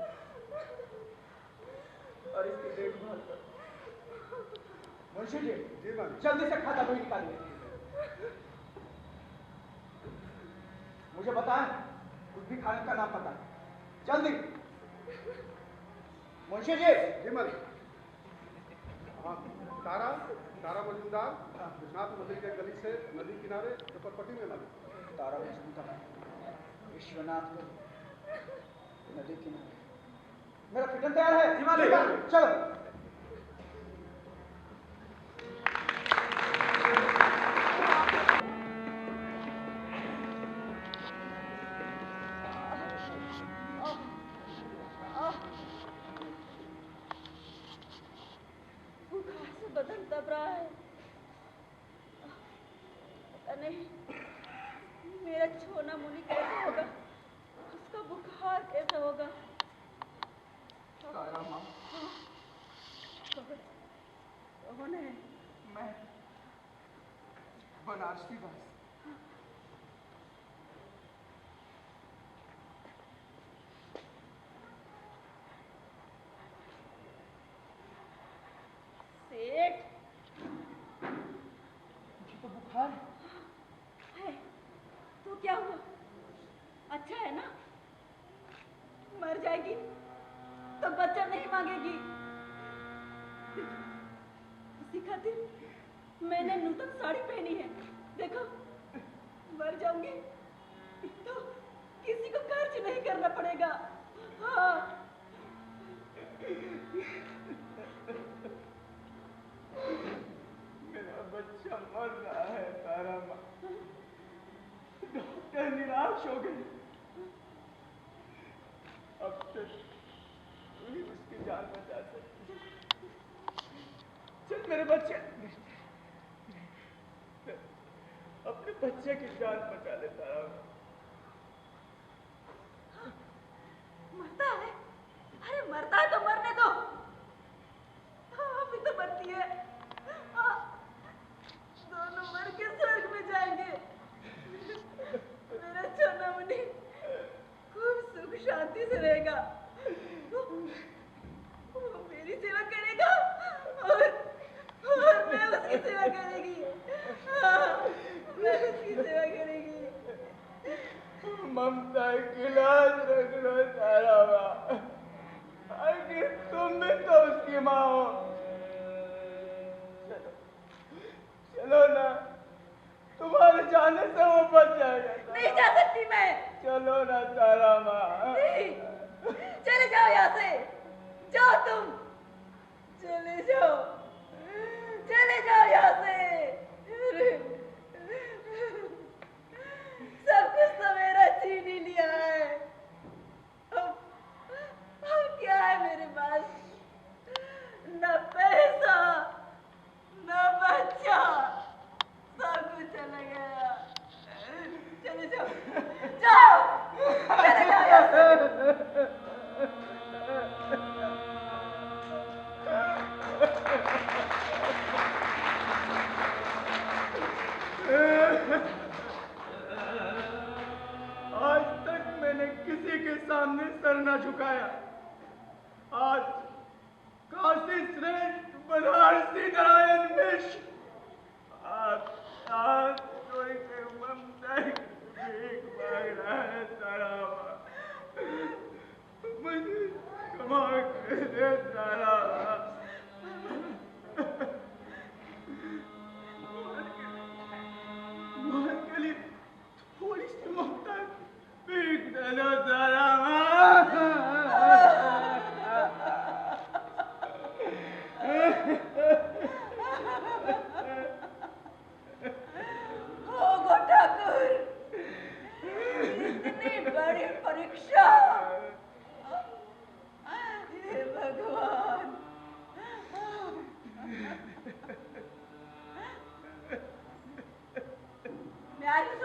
और इसकी देखभाल करो। मुंशी जी, जी मालिक। जल्दी से खाता बही निकालिए। मुझे बताएं कुछ भी खाने का नाम पता, जल्दी। मुंशी जी। जी मालिक। हाँ, तारा मजूमदार, विश्वनाथ मंदिर के गली से नदी किनारे झोपड़पट्टी में मालिक। तारा मजूमदार, विश्वनाथ नदी किनारे। मेरा फिटन तैयार है। जी मालिक। चलो। बुखार से बदन दब रहा है। पता नहीं मेरा छोना मुनि कैसे होगा, उसका बुखार कैसे होगा। तारा माँ, कौन है? मैं बनारसी दास। सेठ, मुझे तो बुखार है तो क्या हुआ? अच्छा है ना? मर जाएगी तो बच्चा नहीं मांगेगी। उसी खातिर मैंने नूतन साड़ी पहनी है। देखो, मर जाऊंगी तो किसी को खर्च नहीं करना पड़ेगा। हाँ। मेरा बच्चा मर रहा है तारा माँ। डॉक्टर निराश हो गए। अब तक तू ही उसकी जान बचा सकती। चल मेरे बच्चे, अपने बच्चे की जान बचा ले तारा माँ। मरता है? अरे मरता है तो मरने दो। अभी तो मरती है। दोनों मर के स्वर्ग में जाएंगे। मेरा छोना मुनि खूब सुख शांति से रहेगा। वो मेरी सेवा करेगा और मैं उसकी सेवा करेगी। मैं उसकी सेवा करेगी। ममता की लाज रख लो तारा माँ। आखिर तुम भी तो उसकी माँ हो। चलो, चलो ना, तुम्हारे जाने से वो बच जाएगा। नहीं जा सकती मैं। चलो ना तारा माँ। नहीं, चले जाओ यहाँ से। जाओ तुम, चले जाओ, चले जाओ यहाँ से। सब कुछ तो मेरा छीन ही लिया है। अब क्या है मेरे पास? न पैसा, न बच्चा, सब कुछ चला गया। चले जाओ, जाओ, चले जाओ यहाँ से। आज तक मैंने किसी के सामने सर न झुकाया। आज काशी श्रेष्ठ बनारसी नारायण मिश्र आज कोई के ममता की भीख मांग रहा है तारा माँ।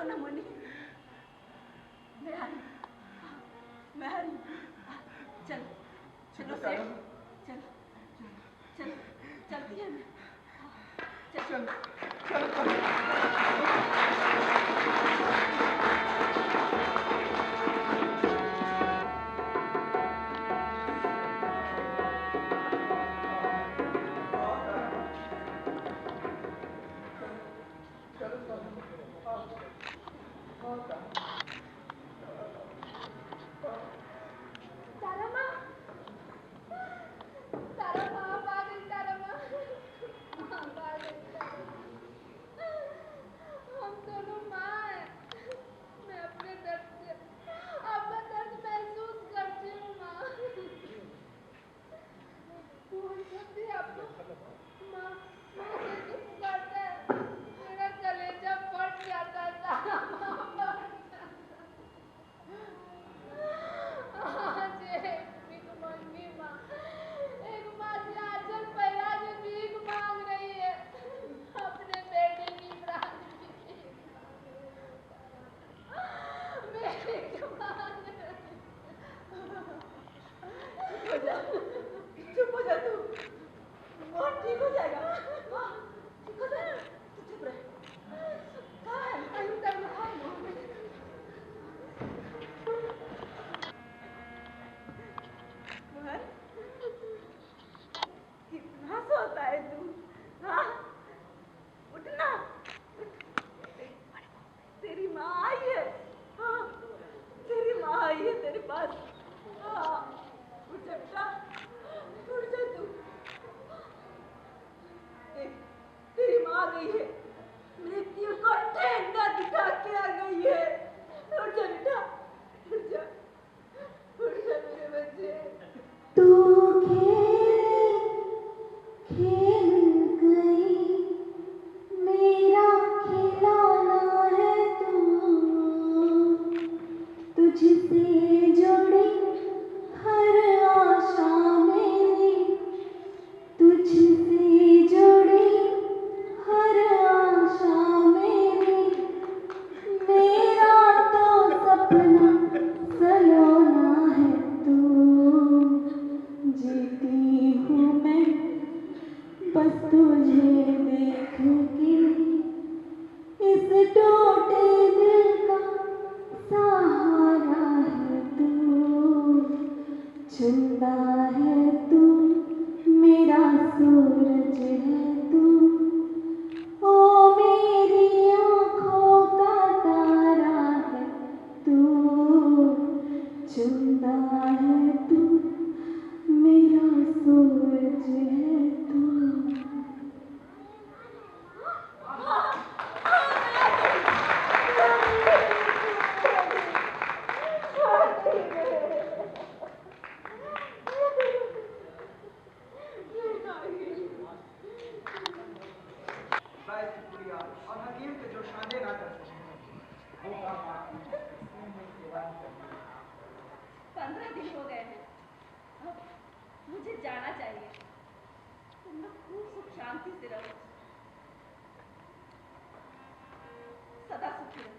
ना मुन्नी, मैं आ रही हूँ, मैं आ रही हूँ। चलो चलो सेठ, चलो चलो, चलती है मैं। चलो तारा माँ, तारा माँ आप आ गई। तारा माँ आप आ गई। तारा माँ, हम दोनों माँ हैं। मैं अपने दर्द से आपका दर्द महसूस करती हूँ माँ। कौन जब भी आपको माँ माँ करके पुकारता है, मेरा कलेजा फट जाता है। तारा माँ फट जाता है। आज एक भीख मांगी माँ, एक माँ से आंचल फैला के भीख मांग रही है, अपने बेटे की प्राण की भीख मांग रही है। भीख मांग रही है। चुप हो जा तू, और ठीक हो जाएगा। हाँ, ठीक हो जाएगा, तू चुप रह। कहाँ है? अभी तक रहा मोहन, कितना सोता है तू? हाँ, उठना, उठ। तेरी माँ आई है। हाँ, तेरी माँ आई है तेरे पास। हाँ, उठ जा बेटा, उठ जा तू। देख, तेरी माँ आ गई है, मृत्यु को ठेंगा दिखा के आ गई है। उठ जा बेटा, उठ जा, उठ जा मेरे बच्चे। तू खेल गई, मेरा खिलौना है तू, तुझसे जुड़ी हर आशा मेरी, तुझसे जुड़ी हर आशा मेरी, मेरा तो सपना सलोना है तू, जीती हूँ मैं बस तुझे देख के, इस टूटे दिल का सहारा है तू, चंदा है तू, मेरा सूरज है तू, ओ मेरी आँखों का तारा है तू, चंदा है तू, मेरा सूरज है तू। बैस की पुड़िया और हकीम के जो शादे ना कर सके, वो काम आपकी सेवा ही करनी है। 15 दिन हो गए हैं, अब मुझे जाना चाहिए। तुम लोग खूब सुख शांति से रहो, सदा सुखी रहो।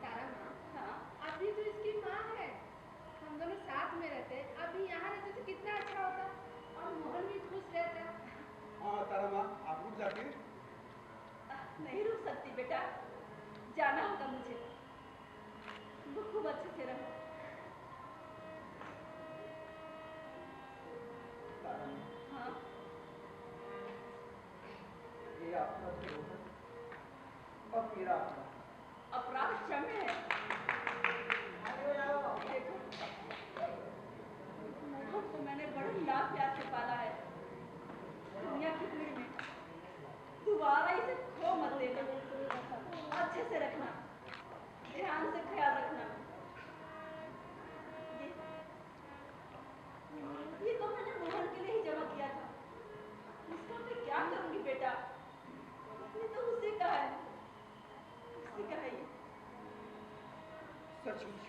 तारा माँ, हाँ, अभी तो इसकी माँ है, हम दोनों साथ में रहते, अभी यहाँ रहते तो कितना अच्छा होता, और मोहन भी खुश रहता। हाँ तारा माँ, आप रुक जाती। नहीं रुक सकती बेटा, जाना होगा मुझे। तुम लोग खूब अच्छे से रहो। तारा माँ, हाँ, ये आपका जो है और मेरा अपना अपराध क्षम्य है। देखो, मोहन को मैंने बड़े लाड प्यार से पाला है। दुनिया की भीड़ में दोबारा इसे खो मत देना, अच्छे से रखना, ध्यान से ख्याल रखना। ये तो मैंने मोहन के लिए ही जमा किया था, इसका मैं क्या करूंगी बेटा? ये तो उसी का है, उसी का है ये। सचमुच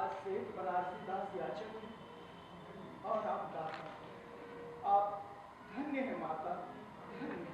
आज से बनारसी दास याचक हैं और आप दाता। आप धन्य है माता, धन्य।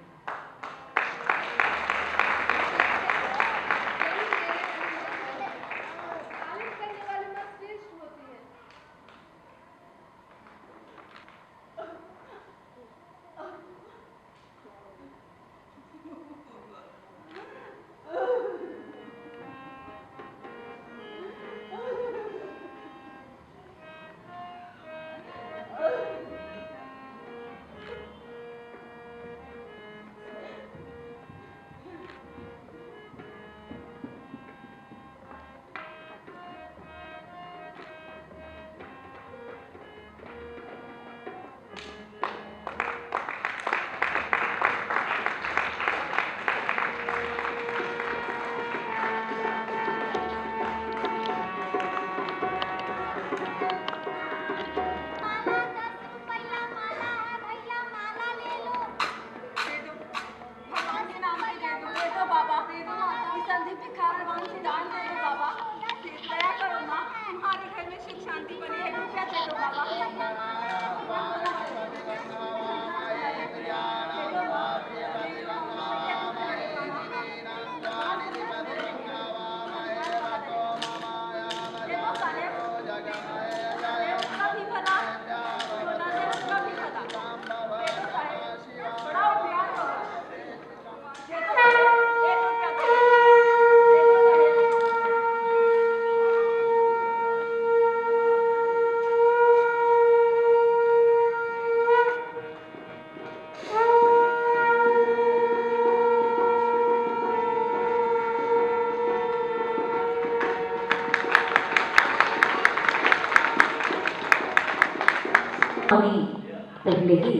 पहले ही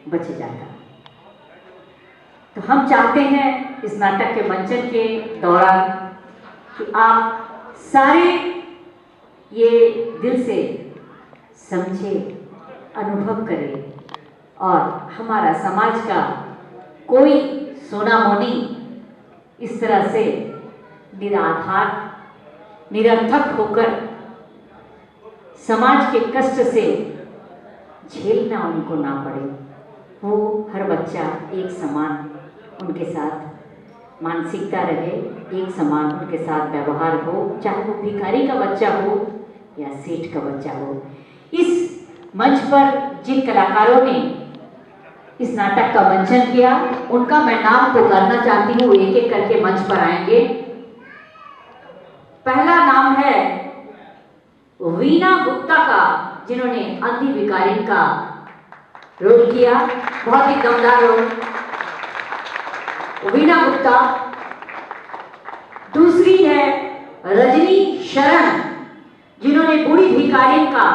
बच जाता। तो हम चाहते हैं इस नाटक के मंचन के दौरान कि आप सारे ये दिल से समझे, अनुभव करें और हमारा समाज का कोई सोना मोनी इस तरह से निराधार निरर्थक होकर समाज के कष्ट से झेलना उनको ना पड़े। वो हर बच्चा एक समान उनके साथ मानसिकता रहे, एक समान उनके साथ व्यवहार हो, चाहे वो भिखारी का बच्चा हो या सेठ का बच्चा हो। इस मंच पर जिन कलाकारों ने इस नाटक का मंचन किया उनका मैं नाम पुकारना चाहती हूँ, एक एक करके मंच पर आएंगे। पहला नाम है वीणा गुप्ता का, जिन्होंने अंधी भिखारिन का रोल किया, बहुत ही दमदार रोल, वीणा गुप्ता। दूसरी है रजनी शरण, जिन्होंने बूढ़ी भिखारिन का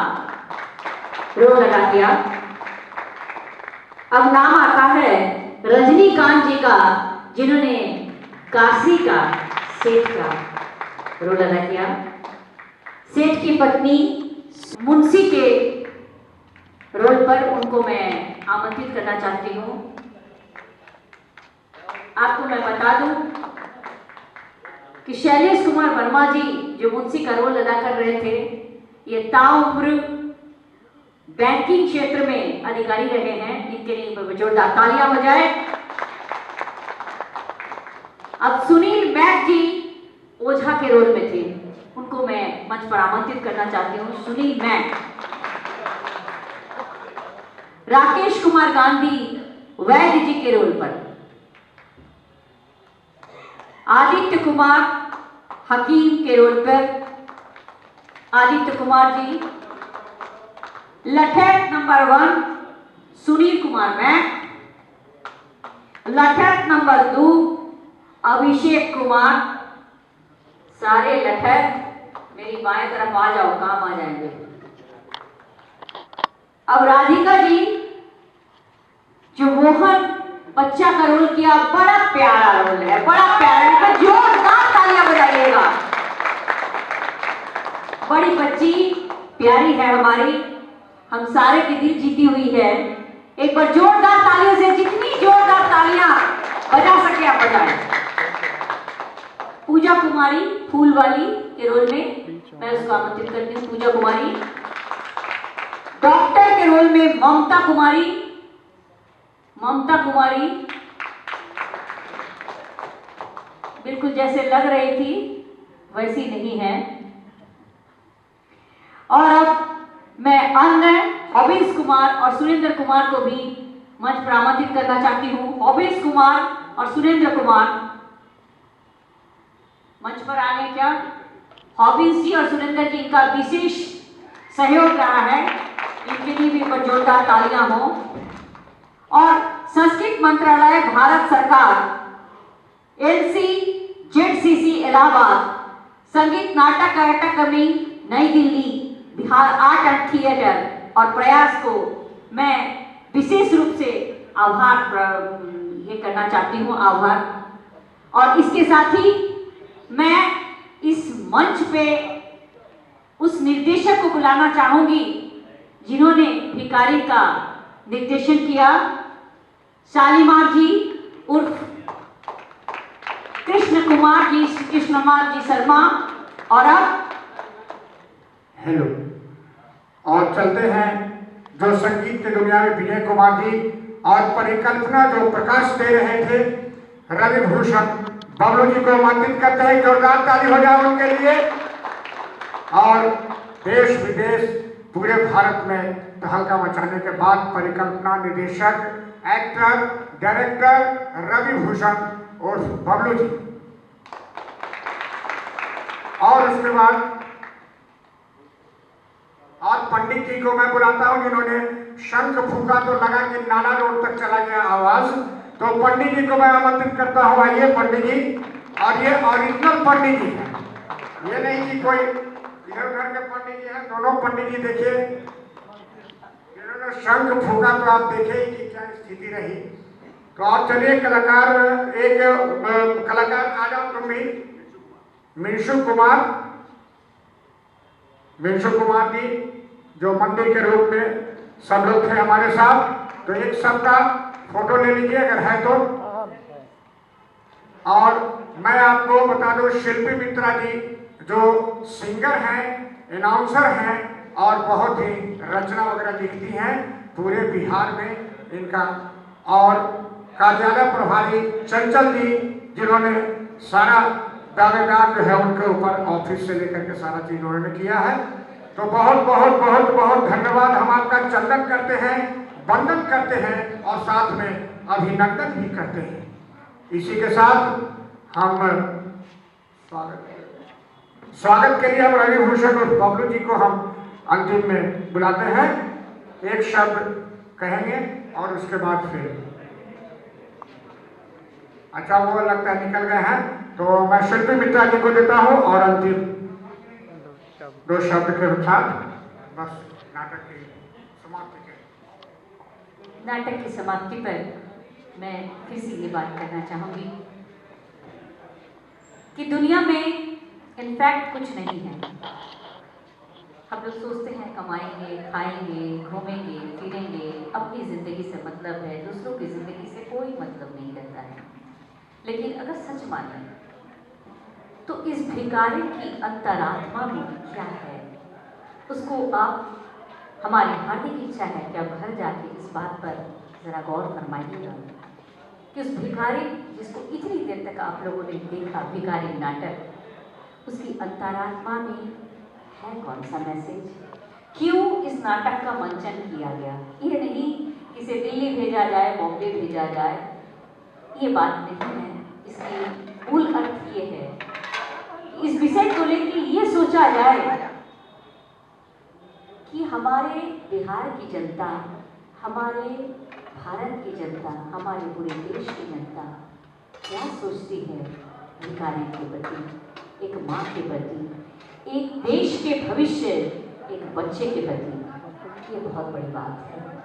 रोल अदा किया। अब नाम आता है रजनीकांत जी का, जिन्होंने काशी का सेठ का रोल अदा किया। सेठ की पत्नी मुंशी के रोल पर उनको मैं आमंत्रित करना चाहती हूँ। आपको मैं बता दूं कि शैलेश कुमार वर्मा जी जो मुंशी का रोल अदा कर रहे थे, ये ताउम्र बैंकिंग क्षेत्र में अधिकारी रहे हैं। इनके लिए जोरदार तालियां बजाएं। अब सुनील मैक जी ओझा के रोल में थे, उनको मैं मंच पर आमंत्रित करना चाहती हूँ। सुनील मैक। राकेश कुमार गांधी वैद्य जी के रोल पर, आदित्य कुमार हकीम के रोल पर आदित्य कुमार जी। लठैत नंबर 1 सुनील कुमार मैक। लठैत नंबर 2 अभिषेक कुमार। सारे लठैत मेरी बाएं तरफ आ जाओ, काम आ जाएंगे। अब राधिका जी जो मोहन बच्चा का रोल किया, बड़ा प्यारा रोल है, बड़ा प्यारा, जोरदार तालियां बजाइएगा। बड़ी बच्ची प्यारी है हमारी, हम सारे की दिल जीती हुई है। एक बार जोरदार तालियों से, जितनी जोरदार तालियां बजा सके आप बजाएं। पूजा कुमारी फूल वाली के रोल में मैं उसको आमंत्रित करती हूँ। पूजा कुमारी। डॉक्टर के रोल में ममता कुमारी। ममता कुमारी बिल्कुल जैसे लग रही थी वैसी नहीं है। और अब मैं अन्य हॉबीज कुमार और सुरेंद्र कुमार को भी मंच पर आमंत्रित करना चाहती हूँ। हॉबीज कुमार और सुरेंद्र कुमार मंच पर आ गए क्या? हॉबीज जी और सुरेंद्र जी, इनका विशेष सहयोग रहा है, इनके लिए भी एक जोरदार तालियां हो। और संस्कृत मंत्रालय भारत सरकार LCZCC इलाहाबाद, संगीत नाटक अकादमी नई Delhi, Bihar art and theatre और प्रयास को मैं विशेष रूप से आभार ये करना चाहती हूँ, आभार। और इसके साथ ही मैं इस मंच पे उस निर्देशक को बुलाना चाहूंगी जिन्होंने भिखारी का निर्देशन किया, शालीमार जी उर्फ कृष्ण कुमार जी शर्मा। और अब हेलो, और चलते हैं जो संगीत की दुनिया में विजय कुमार जी और परिकल्पना जो प्रकाश दे रहे थे रवि भूषण बबलू जी को आमंत्रित करते हैं। जोरदार ताली हो जाए उनके लिए। और देश विदेश पूरे भारत में तहलका मचाने के बाद परिकल्पना निदेशक एक्टर डायरेक्टर रवि भूषण और बबलू जी, और उसके बाद और पंडित जी को मैं बुलाता हूं जिन्होंने शंख फूका तो लगा कि नाला रोड तक चला गया आवाज। तो पंडित जी को मैं आमंत्रित करता हूं। आइए पंडित जी, और ये ओरिजिनल पंडित जी हैं, ये नहीं कि कोई इधर उधर के पंडित जी हैं। दोनों पंडित जी देखिए, इन्होंने शंख फूका तो आप देखिए कि क्या स्थिति रही। तो आप चलिए कलाकार, एक कलाकार आ जाओ तुम भी, मिंशु कुमार जी जो मंदिर के रूप में सब लोग थे हमारे साथ। तो एक सबका फोटो ले लीजिए अगर है तो। और मैं आपको बता दूं शिल्पी मित्रा जी जो सिंगर हैं, अनाउंसर हैं और बहुत ही रचना वगैरह लिखती हैं पूरे बिहार में इनका। और कार्यालय प्रभारी चंचल जी जिन्होंने सारा दावेदार जो है उनके ऊपर ऑफिस से लेकर के सारा चीज उन्होंने किया है। तो बहुत बहुत बहुत बहुत धन्यवाद। हम आपका चंदन करते हैं, वंदन करते हैं और साथ में अभिनंदन भी करते हैं। इसी के साथ हम स्वागत के लिए हम रवि भूषण और बबलू जी को हम अंतिम में बुलाते हैं। एक शब्द कहेंगे और उसके बाद फिर अच्छा वो लगता है निकल गए हैं। तो मैं शिल्पी मित्रा जी को देता हूं और अंतिम दो शब्द के साथ बस नाटक की समाप्ति के। नाटक की समाप्ति पर मैं फिर से ये बात करना चाहूँगी कि दुनिया में इनफैक्ट कुछ नहीं है। हम लोग सोचते हैं कमाएंगे, खाएंगे, घूमेंगे, फिरेंगे, अपनी ज़िंदगी से मतलब है, दूसरों की ज़िंदगी से कोई मतलब नहीं रहता है। लेकिन अगर सच माने तो इस भिखारी की अंतरात्मा में क्या है, उसको आप, हमारी हार्दिक इच्छा है कि आप घर जाके इस बात पर ज़रा गौर फरमाइएगा कि उस भिखारी जिसको इतनी देर तक आप लोगों ने देखा, भिखारी नाटक, उसकी अंतरात्मा में है कौन सा मैसेज? क्यों इस नाटक का मंचन किया गया? ये नहीं कि इसे दिल्ली भेजा जाए, बॉम्बे भेजा जाए, ये बात नहीं है। इसकी मूल अर्थ ये है इस विषय को लेकर ये सोचा जाए कि हमारे बिहार की जनता, हमारे भारत की जनता, हमारे पूरे देश की जनता क्या सोचती है भिखारी के प्रति, एक माँ के प्रति, एक देश के भविष्य, एक बच्चे के प्रति। ये बहुत बड़ी बात है।